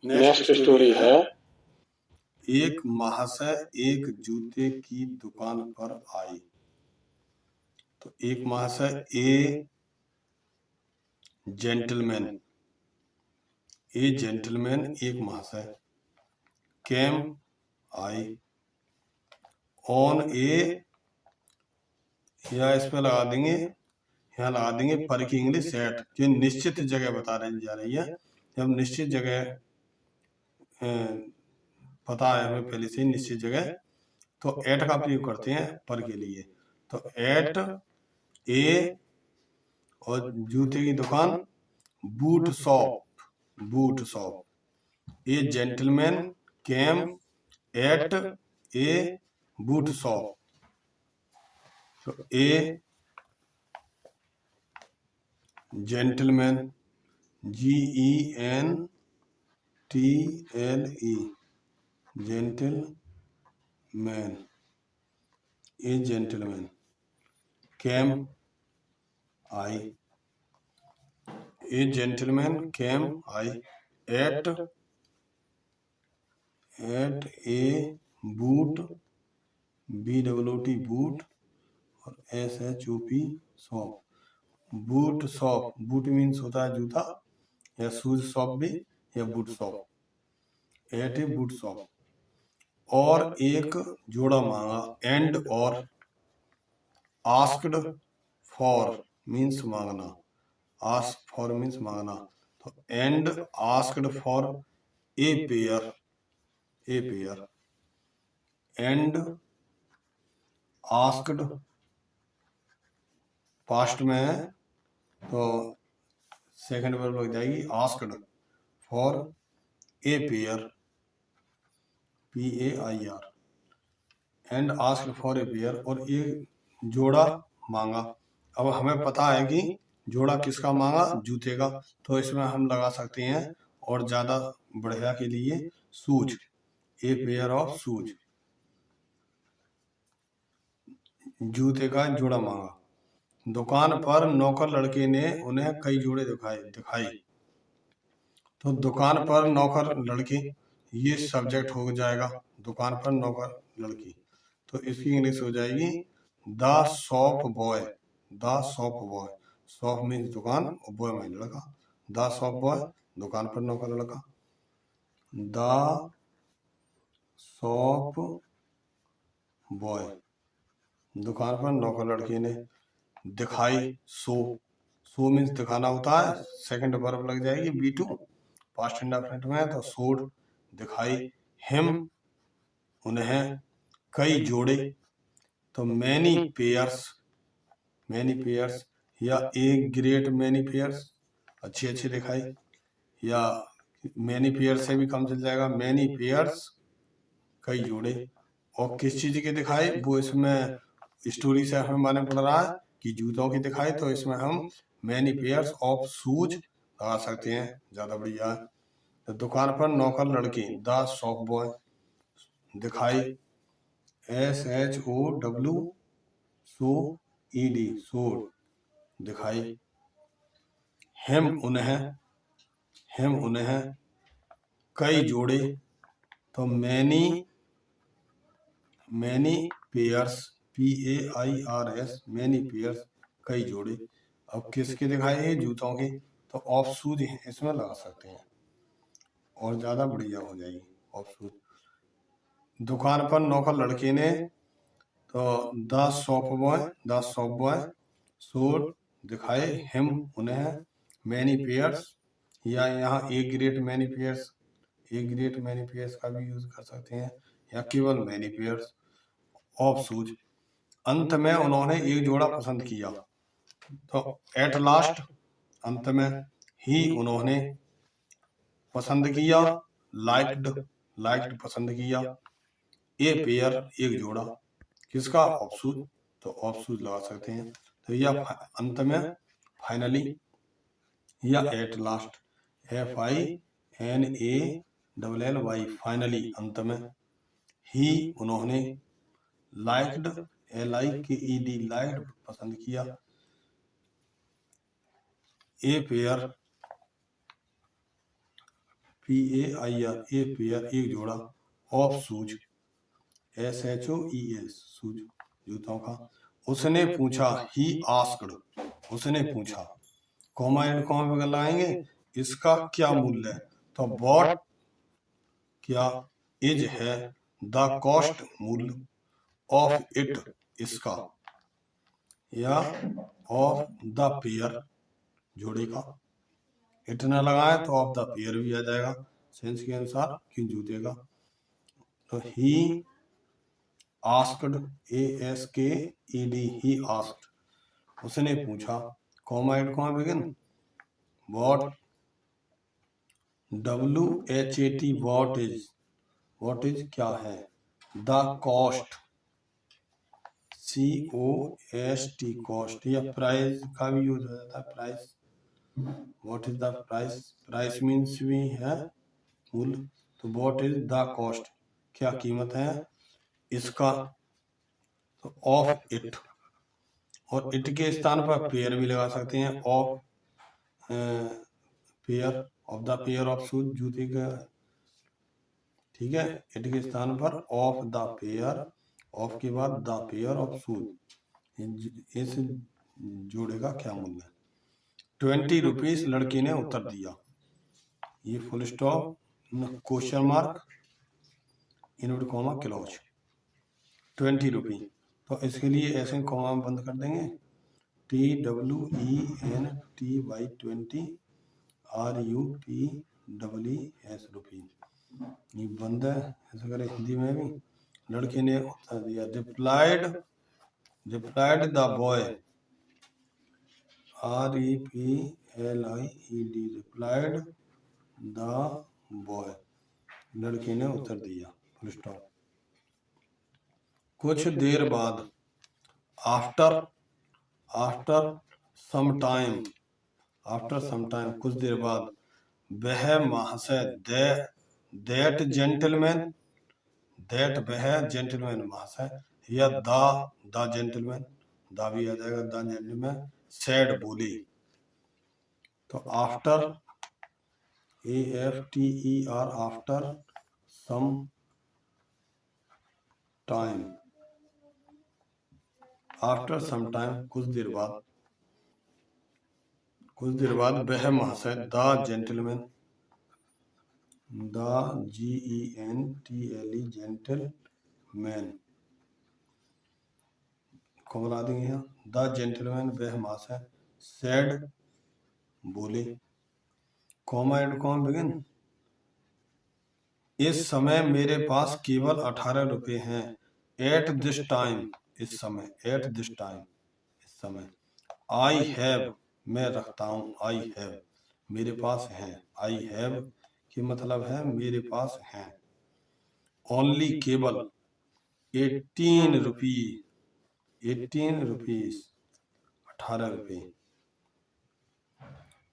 Next story है, एक महाशय एक जूते की दुकान पर आई। तो एक महाशय ए जेंटलमैन एक महाशय केम आई ऑन ए, या इस पे लगा देंगे, यहाँ लगा देंगे पर की इंग्लिश सेट, जो निश्चित जगह बता रही जा रही है। जब निश्चित जगह पता है हमें पहले से निश्चित जगह, तो एट का प्रयोग करते हैं पर के लिए। तो एट ए और जूते की दुकान boot shop a gentleman came at a boot shop. तो a gentleman GENTLE gentleman, a gentleman came I, a gentleman came I at a boot BOOT boot और SHOP shop. Boot shop, boot means होता है जूता, या shoes shop भी, या boot shop, at a boot shop. और एक जोड़ा मांगा, एंड और आस्क्ड फॉर मीन्स मांगना, आस्क फॉर मीन्स मांगना। तो and asked for a pair and asked past में है, तो सेकंड वर्ब लग जाएगी asked for a pair PAIR and asked for a pair, और एक जोड़ा मांगा। अब हमें पता है कि जोड़ा किसका मांगा, जूते का, तो इसमें हम लगा सकते हैं और ज्यादा बढ़िया के लिए shoes, a pair of shoes, जूते का जोड़ा मांगा। दुकान पर नौकर लड़के ने उन्हें कई जोड़े दिखाई। तो दुकान पर नौकर लड़के, ये सब्जेक्ट हो जाएगा, दुकान पर नौकर लड़की, तो इसकी इंग्लिश हो जाएगी the shop boy. Shop means दुकान और बॉय मीन्स लड़का। द शॉप बॉय दुकान पर नौकर लड़का, द शॉप बॉय दुकान पर नौकर लड़की ने दिखाई, शो मीन्स दिखाना होता है, सेकंड वर्ब लग जाएगी B2 पास्ट इंडेफिनिट में, तो शोड दिखाई, हिम उन्हें, कई जोड़े, तो मैनी पेयर्स या ए ग्रेट मैनी पेयर्स अच्छी दिखाई, या मैनी पेयर्स से भी कम चल जाएगा, मैनी पेयर्स कई जोड़े। और किस चीज के दिखाई, वो इसमें स्टोरी से हमें मालूम पड़ रहा है कि जूतों की दिखाई, तो इसमें हम मैनी पेयर्स ऑफ शूज लगा सकते हैं, ज्यादा बढ़िया है। तो दुकान पर नौकर लड़की द शॉप बॉय दिखाई, SHOWED शोड दिखाई, हिम उन्हें कई जोड़े, तो many pairs PAIRS many pairs कई जोड़े। अब किसके दिखाए हैं, जूतों के, तो ऑफ शूज इसमें लगा सकते हैं और ज्यादा बढ़िया हो जाएगी ऑफ शूज। दुकान पर नौकर लड़के ने, तो द शॉप बॉय शोड दिखाए, हिम उन्हें, मैनी पेयर्स, या यहाँ ए ग्रेट मैनी पेयर्स का भी यूज कर सकते हैं, या केवल मैनी पेयर्स ऑफ शूज। अंत में उन्होंने एक जोड़ा पसंद किया, तो एट लास्ट अंत में, ही उन्होंने पसंद किया, लाइक्ड पसंद किया, ए पेयर एक जोड़ा, किसका, ऑफ शूज, तो ऑफ शूज लगा सकते हैं। तो यह अंत में, फाइनली, या एट लास्ट FINALLY फाइनली अंत में, ही उन्होंने, लाइक्ड LIKED लाइक्ड पसंद किया, a pair PAIR, a pair एक जोड़ा, ऑफ शूज, SHOES शूज जूतों का। उसने पूछा, ही आस्क्ड, उसने पूछा, कॉमा एंड कॉमा बगैर लगाएंगे, इसका क्या मूल्य है, तो व्हाट क्या, इज है, द कॉस्ट मूल्य, ऑफ इट इसका, या ऑफ द पेयर जोड़े का। इट ना लगाए तो ऑफ द पेयर भी आ जाएगा सेंस के अनुसार कि जूते का। तो he asked, ASKED, he asked, उसने पूछा, comma and comma begin, what, WHAT, what is क्या है, द कॉस्ट, COST कॉस्ट, या प्राइस का भी यूज हो जाता है, price, what is the price, price means भी है मूल्य, तो व्हाट इज द कॉस्ट क्या कीमत है इसका, तो ऑफ इट, और इट के स्थान पर पेयर भी लगा सकते हैं, of pair, of the pair of shoes जूते का, ठीक है। इट के स्थान पर ऑफ द पेयर, ऑफ के बाद द पेयर ऑफ शूज, इस जोड़े का क्या मूल्य है, 20 रुपीज, लड़के ने उत्तर दिया, ये full stop, question mark, invert comma close, 20 rupees. तो इसके लिए ऐसे कॉमा बंद कर देंगे, TWENTY 20 RUPEES रुपीज, ये बंद है। ऐसा करें हिंदी में भी, लड़के ने उत्तर दिया, replied the boy, REPLIED, replied the boy, लड़के ने उत्तर दिया, फुल स्टॉप। कुछ देर बाद, आफ्टर सम टाइम, कुछ देर बाद, वह महाशय, दैट जेंटलमैन, वह जेंटलमैन महाशय, या द जेंटलमैन, दा भी आ जाएगा, द जेंटलमैन, सैड बोले। तो after, AFTER, after some time, after some time कुछ देर बाद, वह महाशय, the gentleman, the GENTLE gentleman, कौन ला देंगे यहाँ, द जेंटलमैन, वह महाशय, सैड बोले, कॉमा एंड कॉमा बिगिन, इस समय मेरे पास केवल 18 रुपए हैं, एट दिस टाइम, इस समय, एट दिस टाइम, इस समय, आई हैव, मैं रखता हूँ, आई हैव, मेरे पास है, आई हैव की मतलब है मेरे पास है, ओनली केवल, 18 रुपीज, 18 रुपीज, 18 रुपये,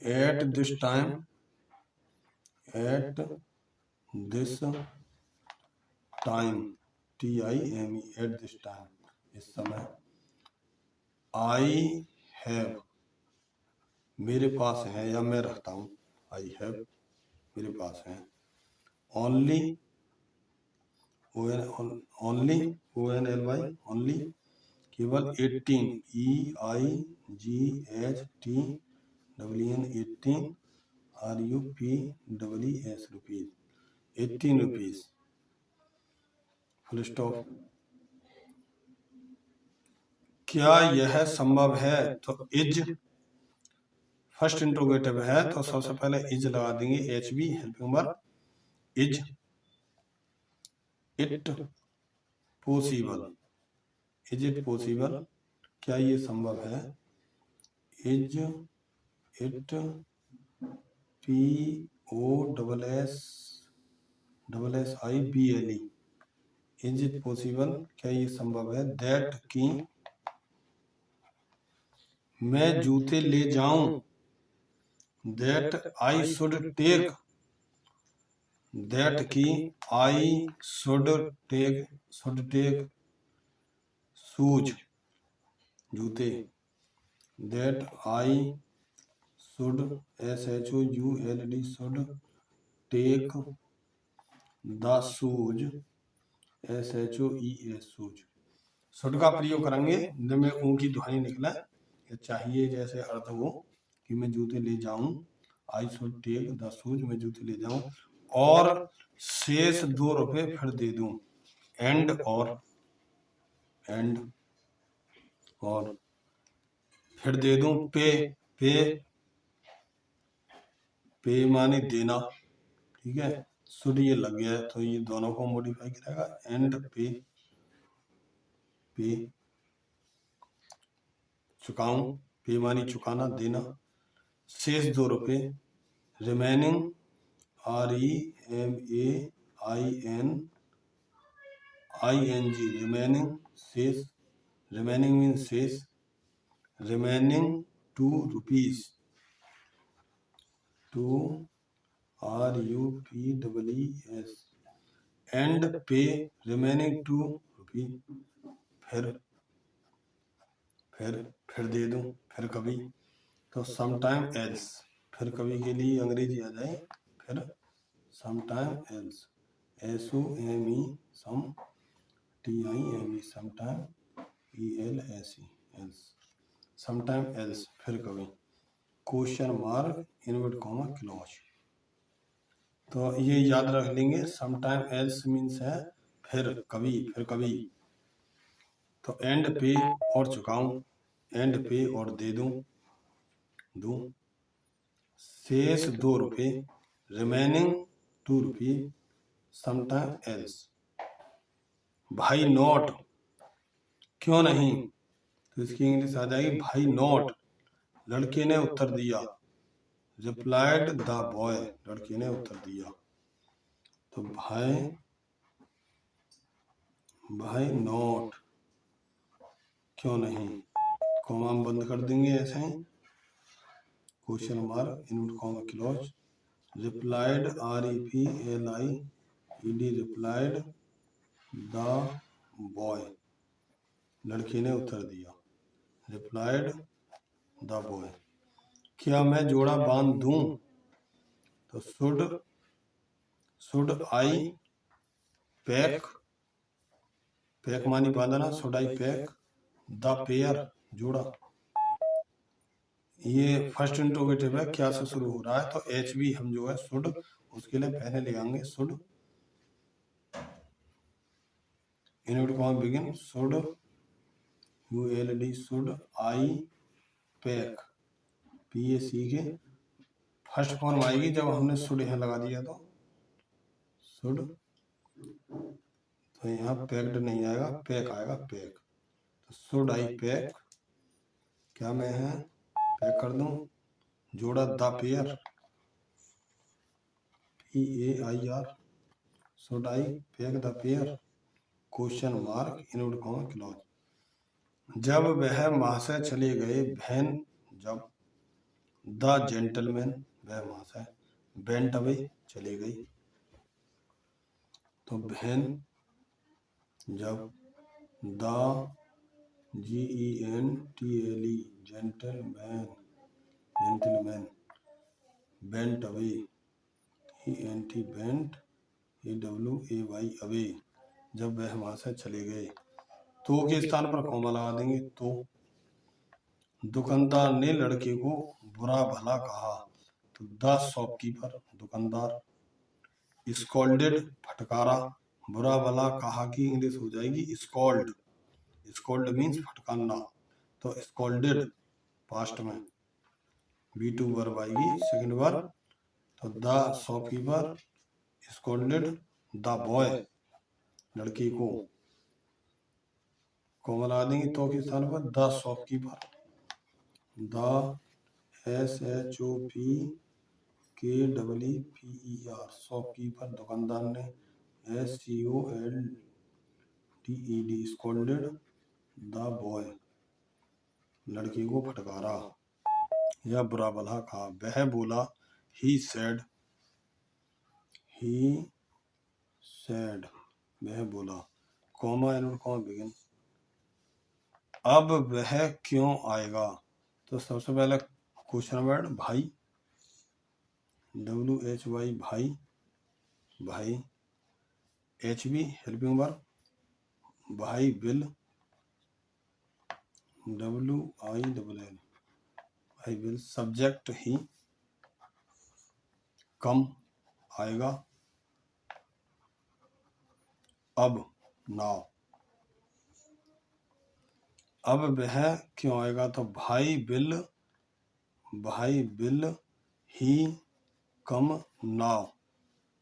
at this time, at this time, TIME, at this time, इस समय, आई हैव, मेरे पास है या मैं रखता हूँ, आई हैव मेरे पास है, ओनली, ONLY, ओनली, केवल, 18, EIGHTWN, 18 RUPEES rupees, 18 rupees, full stop. क्या यह संभव है, तो इज, फर्स्ट इंट्रोगेटिव है तो सबसे पहले इज लगा देंगे, HB helping verb, is it possible, is it possible, क्या ये संभव है, is it POSSIBLE, is it possible, क्या ये संभव है, दैट की मैं जूते ले जाऊं, that I should take, that की आई शुड टेक शूज, जूते, that I should, SHOULD, should take the shoes, SHOES shoes. Should का प्रयोग करेंगे जिनमें ऊ की ध्वनि निकले, चाहिए जैसे अर्थ हो कि मैं जूते ले जाऊं, I should take the shoes, मैं जूते ले जाऊं, और शेष 2 रुपए फिर दे दूं, एंड और फिर दे दूं, पे माने देना, ठीक है। शुड ये लग गया है तो ये दोनों को मॉडिफाई करेगा, एंड पे चुकाऊं, पे मानी चुकाना, देना, शेष 2 रुपए, रिमेनिंग REMAINING, रिमेनिंग शेष, रिमेनिंग मीन्स शेष, रिमेनिंग 2 रुपीस, 2 RUPEES, एंड पे रिमेनिंग 2 रुपीस, फिर दे दूं, फिर कभी, तो समटाइम एल्स, फिर कभी के लिए अंग्रेजी आ जाए, फिर sometime else, SOME some, TIME sometime, ELSE else, sometime else फिर कभी, question mark invert comma close. तो ये याद रख लेंगे, समटाइम एल्स मीन्स है फिर कभी, तो एंड पे और चुकाऊं, एंड पे और दे दूं, शेष 2 रुपए, रिमेनिंग 2 रुपये, समटाइम एल्स। भाई नॉट, क्यों नहीं, तो इसकी इंग्लिश आ जाएगी भाई नॉट, लड़के ने उत्तर दिया, रिप्लाइड द बॉय, लड़के ने उत्तर दिया, तो भाई नॉट, क्यों नहीं, कॉमा बंद कर देंगे ऐसे ही, question mark invert comma close, replied REPLIED, replied the boy, लड़के ने उत्तर दिया, रिप्लाइड द बॉय। क्या मैं जोड़ा बांध दूं, तो शुड आई पैक मानी बांधना, should I pack the pair, जोड़ा, ये फर्स्ट इंट्रोगेटिव है, क्या से शुरू हो रहा है, तो HB हम जो है शुड, उसके लिए पहले ले आएंगे should, invert comma begin, should ULD, should I pack, PAC के फर्स्ट फॉर्म आएगी जब हमने शुड यहाँ लगा दिया, तो शुड, तो यहाँ पैक्ड नहीं आएगा, पैक आएगा, पैक, तो शुड आई पैक, क्या मैं है पैक कर दूं, जोड़ा the pair, PAIR, should I pack the pair, question mark invert comma close. जब वह महाशय चले गए, वैन, जब, द जेंटलमैन, वह महाशय, वेंट अवे, चले गई, तो वैन जब, the GENTLE gentleman, went away, ENT went, AWAY away, जब वह वहां से चले गए, तो के स्थान पर कॉमा लगा देंगे, तो दुकानदार ने लड़के को बुरा भला कहा, तो द शॉपकीपर, दुकानदार, स्कॉल्डेड, फटकारा, बुरा भला कहा की इंग्लिश हो जाएगी स्कॉल्ड, स्कॉल्ड मीन्स फटकारना, तो स्कॉल्डेड पास्ट में, B2 वर्ब आएगी, सेकंड वर्ब, तो the shopkeeper scolded the boy, लड़के को, कॉमा लगा देंगे, तो के स्थान पर the shopkeeper, the SHOPKEEPER, shopkeeper, दुकानदार ने, SCOLDED, स्कॉल्डेड द बॉय, लड़के को फटकारा या बुरा भला कहा, वह बोला, he said, वह बोला, कॉमा इनवर्ट कॉमा बिगिन। अब वह क्यों आएगा, तो सबसे पहले क्वेश्चन वर्ड भाई, WHY भाई, भाई, HB हेल्पिंग वर्ब, भाई विल, WILL, भाई विल, सब्जेक्ट ही, कम आएगा, अब नाउ, अब वह क्यों आएगा, तो भाई will he come now,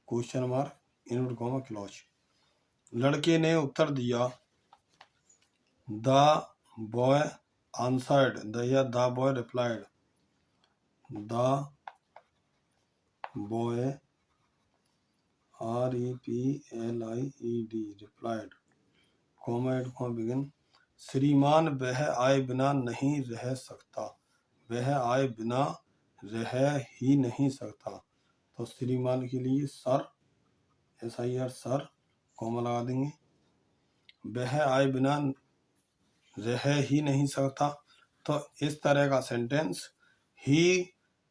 question mark, invert comma clause. लड़के ने उत्तर दिया, the boy answered, the boy replied, the boy REPLIED replied, comma at comma begin, श्रीमान वह आए बिना नहीं रह सकता, वह आए बिना रह ही नहीं सकता, तो श्रीमान के लिए सर, SIR सर, कॉमा लगा देंगे। वह आए बिना रह ही नहीं सकता, तो इस तरह का sentence, he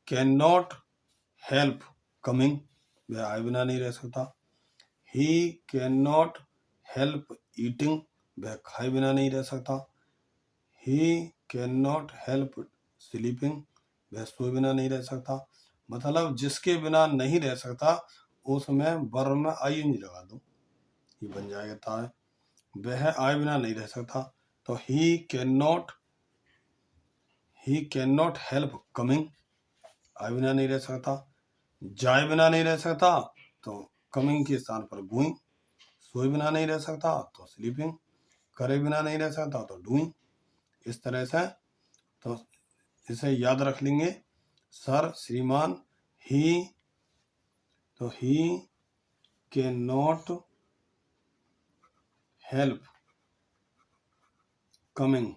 can not help coming, वह आए बिना नहीं रह सकता। He can not help eating, वह खाए बिना नहीं रह सकता। He can not help sleeping, वह सोए बिना नहीं रह सकता। मतलब जिसके बिना नहीं रह सकता उसमें वर्ब में ING लगा दो, ये बन जाएगा था। वह आए बिना नहीं रह सकता, तो he can not help coming, आए बिना नहीं रह सकता। जाए बिना नहीं रह सकता, तो कमिंग के स्थान पर गोइंग। सोए बिना नहीं रह सकता, तो स्लीपिंग। करे बिना नहीं रह सकता, तो डूइंग। इस तरह से तो इसे याद रख लेंगे। सर, श्रीमान, ही, तो he can not help coming,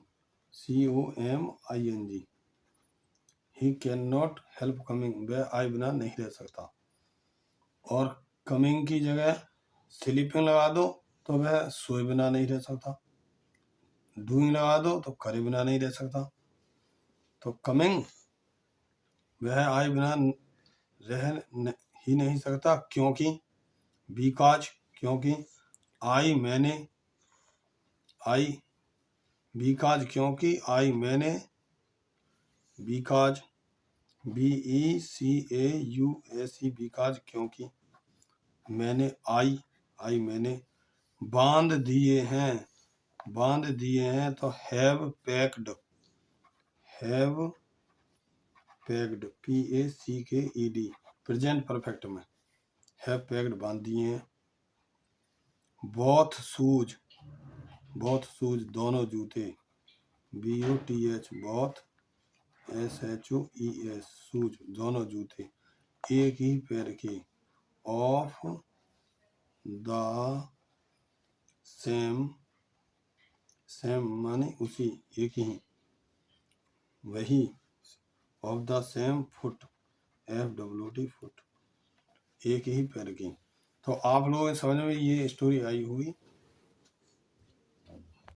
COMING, he can not help coming, वह आए बिना नहीं रह सकता। और कमिंग की जगह स्लीपिंग लगा दो तो वह सोए बिना नहीं रह सकता। डूइंग लगा दो तो करे बिना नहीं रह सकता। तो कमिंग, वह आए बिना रह ही नहीं सकता, क्योंकि, बिकॉज, क्योंकि, आई मैंने, आई, बिकॉज क्योंकि, आई मैंने, बिकॉज, BECAUSE, बिकॉज क्योंकि, मैंने, आई मैंने, बांध दिए हैं, बांध दिए हैं, तो have packed, PACKED, present perfect में हैव पैक्ड, बांध दिए हैं। बोथ शूज, दोनों जूते, BOTH, बोथ, SHOES, शूज, दोनों जूते, एक ही पैर के, ऑफ द सेम माने उसी, एक ही, वही, of the same foot, FWT foot, एक ही पैर की। तो आप लोगों के समझ में ये स्टोरी आई हुई।